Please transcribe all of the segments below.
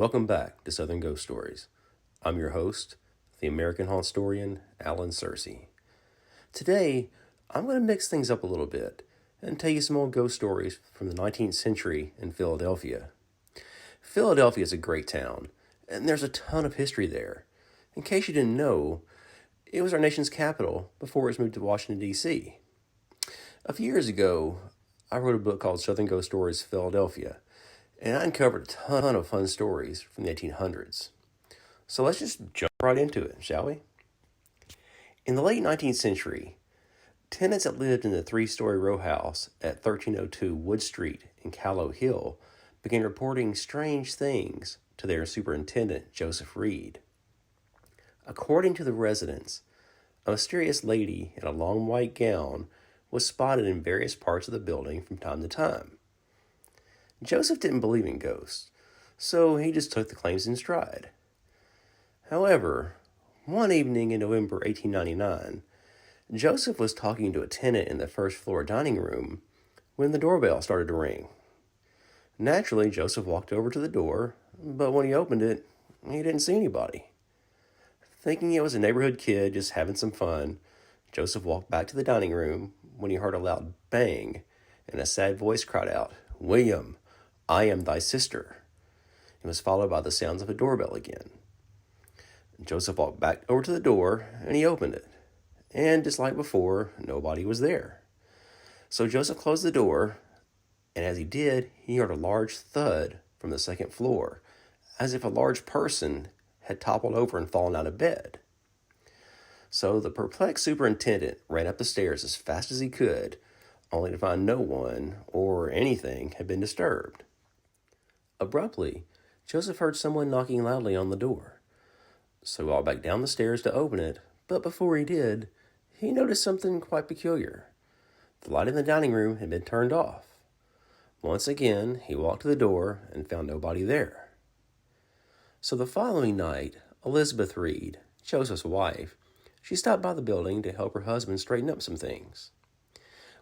Welcome back to Southern Ghost Stories. I'm your host, the American Hauntstorian, Alan Searcy. Today, I'm going to mix things up a little bit and tell you some old ghost stories from the 19th century in Philadelphia. Philadelphia is a great town, and there's a ton of history there. In case you didn't know, it was our nation's capital before it was moved to Washington, D.C. A few years ago, I wrote a book called Southern Ghost Stories Philadelphia, and I uncovered a ton of fun stories from the 1800s. So let's just jump right into it, shall we? In the late 19th century, tenants that lived in the three-story row house at 1302 Wood Street in Callow Hill began reporting strange things to their superintendent, Joseph Reed. According to the residents, a mysterious lady in a long white gown was spotted in various parts of the building from time to time. Joseph didn't believe in ghosts, so he just took the claims in stride. However, one evening in November 1899, Joseph was talking to a tenant in the first floor dining room when the doorbell started to ring. Naturally, Joseph walked over to the door, but when he opened it, he didn't see anybody. Thinking it was a neighborhood kid just having some fun, Joseph walked back to the dining room when he heard a loud bang, and a sad voice cried out, "William, I am thy sister." It was followed by the sounds of a doorbell again. Joseph walked back over to the door, and he opened it. And just like before, nobody was there. So Joseph closed the door, and as he did, he heard a large thud from the second floor, as if a large person had toppled over and fallen out of bed. So the perplexed superintendent ran up the stairs as fast as he could, only to find no one or anything had been disturbed. Abruptly, Joseph heard someone knocking loudly on the door. So he walked back down the stairs to open it, but before he did, he noticed something quite peculiar. The light in the dining room had been turned off. Once again, he walked to the door and found nobody there. So the following night, Elizabeth Reed, Joseph's wife, she stopped by the building to help her husband straighten up some things.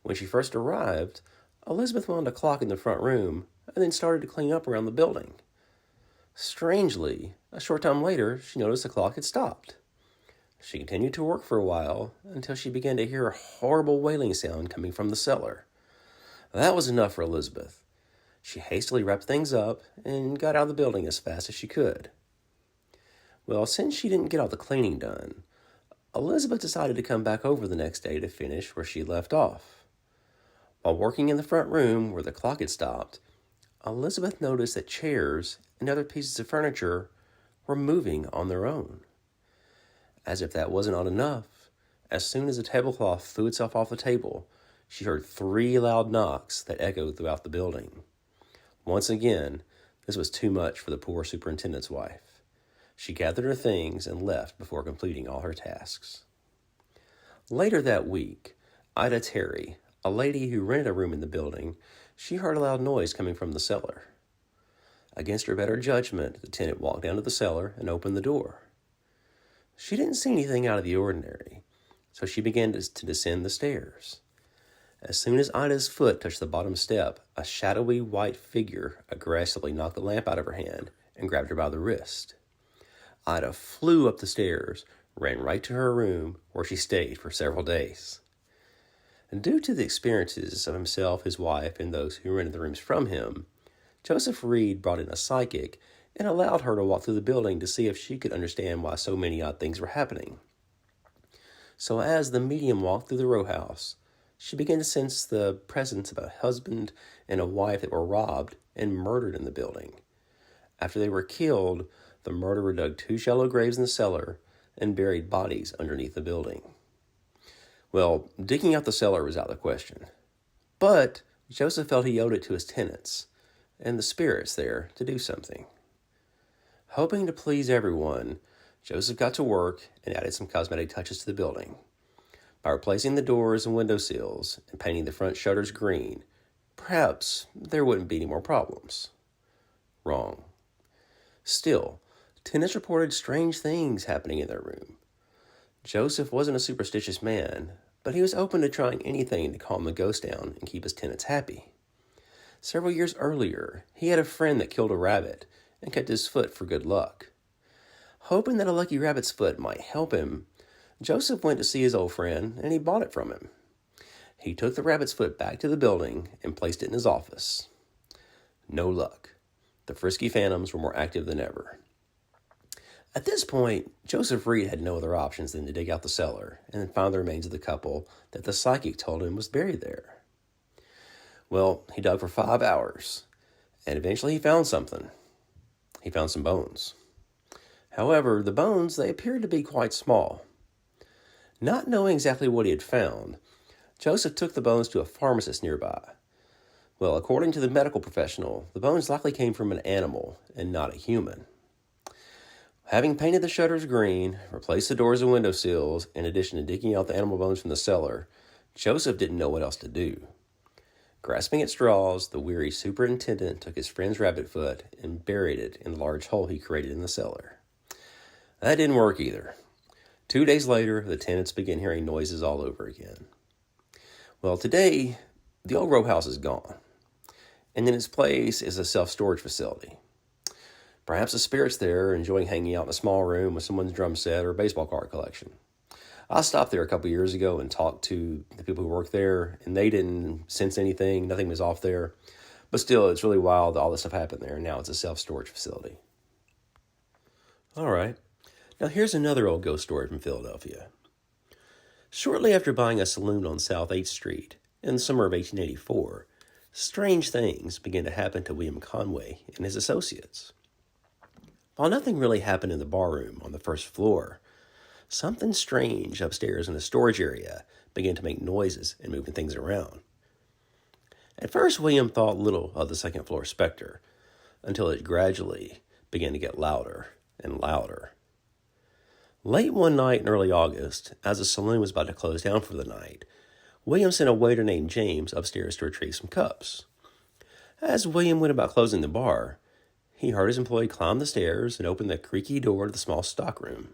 When she first arrived, Elizabeth wound a clock in the front room and then started to clean up around the building. Strangely, a short time later, she noticed the clock had stopped. She continued to work for a while until she began to hear a horrible wailing sound coming from the cellar. That was enough for Elizabeth. She hastily wrapped things up and got out of the building as fast as she could. Well, since she didn't get all the cleaning done, Elizabeth decided to come back over the next day to finish where she left off. While working in the front room where the clock had stopped, Elizabeth noticed that chairs and other pieces of furniture were moving on their own. As if that wasn't enough, as soon as the tablecloth threw itself off the table, she heard 3 loud knocks that echoed throughout the building. Once again, this was too much for the poor superintendent's wife. She gathered her things and left before completing all her tasks. Later that week, Ida Terry, a lady who rented a room in the building, she heard a loud noise coming from the cellar. Against her better judgment, the tenant walked down to the cellar and opened the door. She didn't see anything out of the ordinary, so she began to descend the stairs. As soon as Ida's foot touched the bottom step, a shadowy white figure aggressively knocked the lamp out of her hand and grabbed her by the wrist. Ida flew up the stairs, ran right to her room, where she stayed for several days. And due to the experiences of himself, his wife, and those who rented the rooms from him, Joseph Reed brought in a psychic and allowed her to walk through the building to see if she could understand why so many odd things were happening. So as the medium walked through the row house, she began to sense the presence of a husband and a wife that were robbed and murdered in the building. After they were killed, the murderer dug 2 shallow graves in the cellar and buried bodies underneath the building. Well, digging out the cellar was out of the question. But Joseph felt he owed it to his tenants and the spirits there to do something. Hoping to please everyone, Joseph got to work and added some cosmetic touches to the building. By replacing the doors and windowsills and painting the front shutters green, perhaps there wouldn't be any more problems. Wrong. Still, tenants reported strange things happening in their room. Joseph wasn't a superstitious man, but he was open to trying anything to calm the ghost down and keep his tenants happy. Several years earlier, he had a friend that killed a rabbit and kept his foot for good luck. Hoping that a lucky rabbit's foot might help him, Joseph went to see his old friend and he bought it from him. He took the rabbit's foot back to the building and placed it in his office. No luck. The frisky phantoms were more active than ever. At this point, Joseph Reed had no other options than to dig out the cellar and find the remains of the couple that the psychic told him was buried there. Well, he dug for 5 hours, and eventually he found something. He found some bones. However, the bones, they appeared to be quite small. Not knowing exactly what he had found, Joseph took the bones to a pharmacist nearby. Well, according to the medical professional, the bones likely came from an animal and not a human. Having painted the shutters green, replaced the doors and window sills, in addition to digging out the animal bones from the cellar, Joseph didn't know what else to do. Grasping at straws, the weary superintendent took his friend's rabbit foot and buried it in the large hole he created in the cellar. That didn't work either. 2 days later, the tenants began hearing noises all over again. Well, today, the old row house is gone, and in its place is a self-storage facility. Perhaps the spirits there are enjoying hanging out in a small room with someone's drum set or baseball card collection. I stopped there a couple years ago and talked to the people who work there, and they didn't sense anything. Nothing was off there. But still, it's really wild that all this stuff happened there, and now it's a self-storage facility. All right. Now here's another old ghost story from Philadelphia. Shortly after buying a saloon on South 8th Street in the summer of 1884, strange things began to happen to William Conway and his associates. While nothing really happened in the barroom on the first floor, something strange upstairs in the storage area began to make noises and moving things around. At first, William thought little of the second floor specter, until it gradually began to get louder and louder. Late one night in early August, as the saloon was about to close down for the night, William sent a waiter named James upstairs to retrieve some cups. As William went about closing the bar, he heard his employee climb the stairs and open the creaky door to the small stockroom.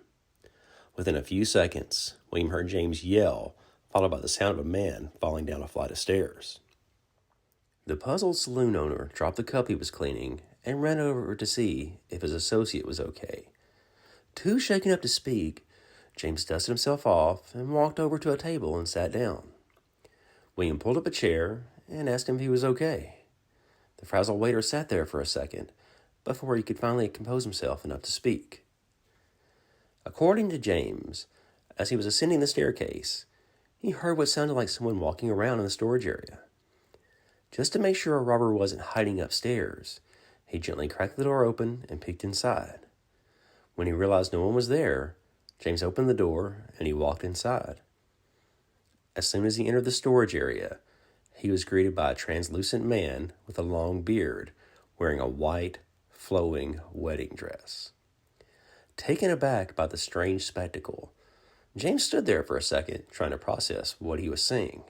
Within a few seconds, William heard James yell, followed by the sound of a man falling down a flight of stairs. The puzzled saloon owner dropped the cup he was cleaning and ran over to see if his associate was okay. Too shaken up to speak, James dusted himself off and walked over to a table and sat down. William pulled up a chair and asked him if he was okay. The frazzled waiter sat there for a second before he could finally compose himself enough to speak. According to James, as he was ascending the staircase, he heard what sounded like someone walking around in the storage area. Just to make sure a robber wasn't hiding upstairs, he gently cracked the door open and peeked inside. When he realized no one was there, James opened the door and he walked inside. As soon as he entered the storage area, he was greeted by a translucent man with a long beard, wearing a white, flowing wedding dress. Taken aback by the strange spectacle, James stood there for a second, trying to process what he was seeing.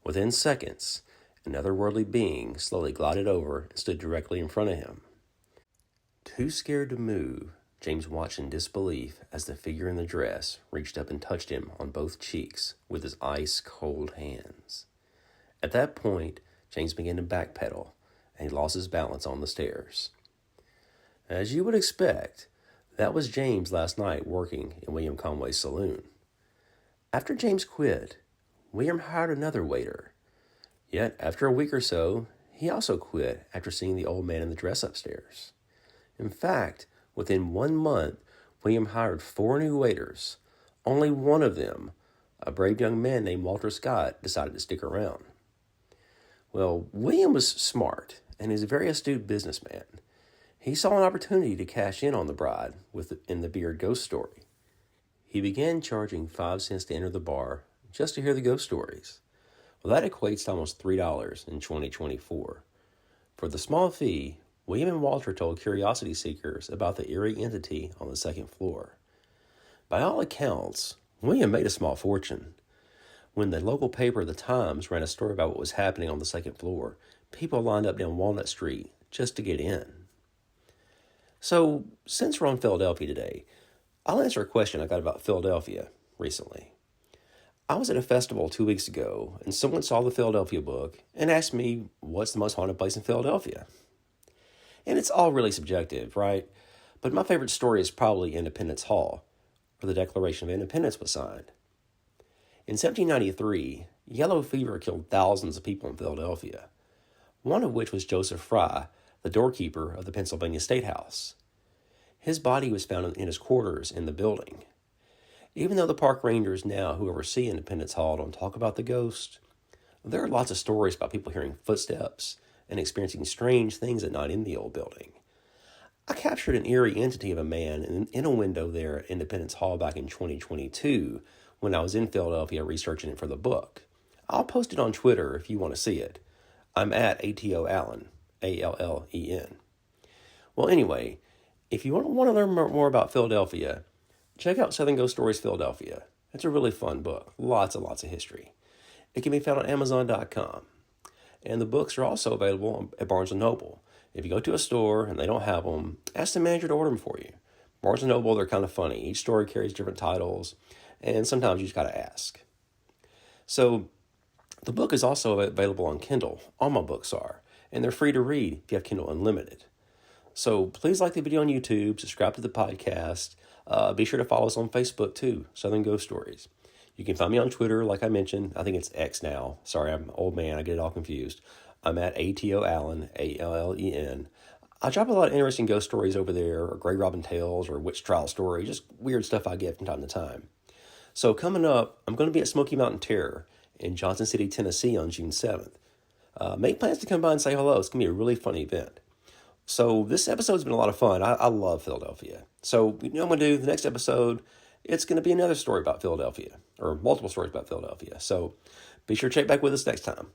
Within seconds, another worldly being slowly glided over and stood directly in front of him. Too scared to move, James watched in disbelief as the figure in the dress reached up and touched him on both cheeks with his ice-cold hands. At that point, James began to backpedal, and he lost his balance on the stairs. As you would expect, that was James last night working in William Conway's saloon. After James quit, William hired another waiter. Yet, after a week or so, he also quit after seeing the old man in the dress upstairs. In fact, within 1 month, William hired 4 new waiters. Only one of them, a brave young man named Walter Scott, decided to stick around. Well, William was smart, and he's a very astute businessman. He saw an opportunity to cash in on the bride in the Beard ghost story. He began charging 5 cents to enter the bar just to hear the ghost stories. Well, that equates to almost $3 in 2024. For the small fee, William and Walter told curiosity seekers about the eerie entity on the second floor. By all accounts, William made a small fortune. When the local paper, The Times, ran a story about what was happening on the second floor, people lined up down Walnut Street just to get in. So, since we're on Philadelphia today, I'll answer a question I got about Philadelphia recently. I was at a festival 2 weeks ago, and someone saw the Philadelphia book and asked me, what's the most haunted place in Philadelphia? And it's all really subjective, right? But my favorite story is probably Independence Hall, where the Declaration of Independence was signed. In 1793, yellow fever killed thousands of people in Philadelphia, one of which was Joseph Fry, the doorkeeper of the Pennsylvania State House. His body was found in his quarters in the building. Even though the park rangers now who oversee Independence Hall don't talk about the ghost, there are lots of stories about people hearing footsteps and experiencing strange things at night in the old building. I captured an eerie entity of a man in a window there at Independence Hall back in 2022 when I was in Philadelphia researching it for the book. I'll post it on Twitter if you want to see it. I'm at ATO Allen, ALLEN. Well, anyway, if you want to learn more about Philadelphia, check out Southern Ghost Stories Philadelphia. It's a really fun book, lots and lots of history. It can be found on Amazon.com. And the books are also available at Barnes & Noble. If you go to a store and they don't have them, ask the manager to order them for you. Barnes & Noble, they're kind of funny. Each story carries different titles, and sometimes you just got to ask. So the book is also available on Kindle. All my books are. And they're free to read if you have Kindle Unlimited. So please like the video on YouTube, subscribe to the podcast. Be sure to follow us on Facebook too, Southern Ghost Stories. You can find me on Twitter, like I mentioned. I think it's X now. Sorry, I'm an old man. I get it all confused. I'm at ATO Allen, ALLEN. I drop a lot of interesting ghost stories over there, or Grey Robin tales, or witch trial stories, just weird stuff I get from time to time. So coming up, I'm going to be at Smoky Mountain Terror in Johnson City, Tennessee on June 7th. Make plans to come by and say hello. It's going to be a really fun event. So this episode's been a lot of fun. I love Philadelphia. So you know what I'm going to do? The next episode, it's going to be another story about Philadelphia, or multiple stories about Philadelphia. So be sure to check back with us next time.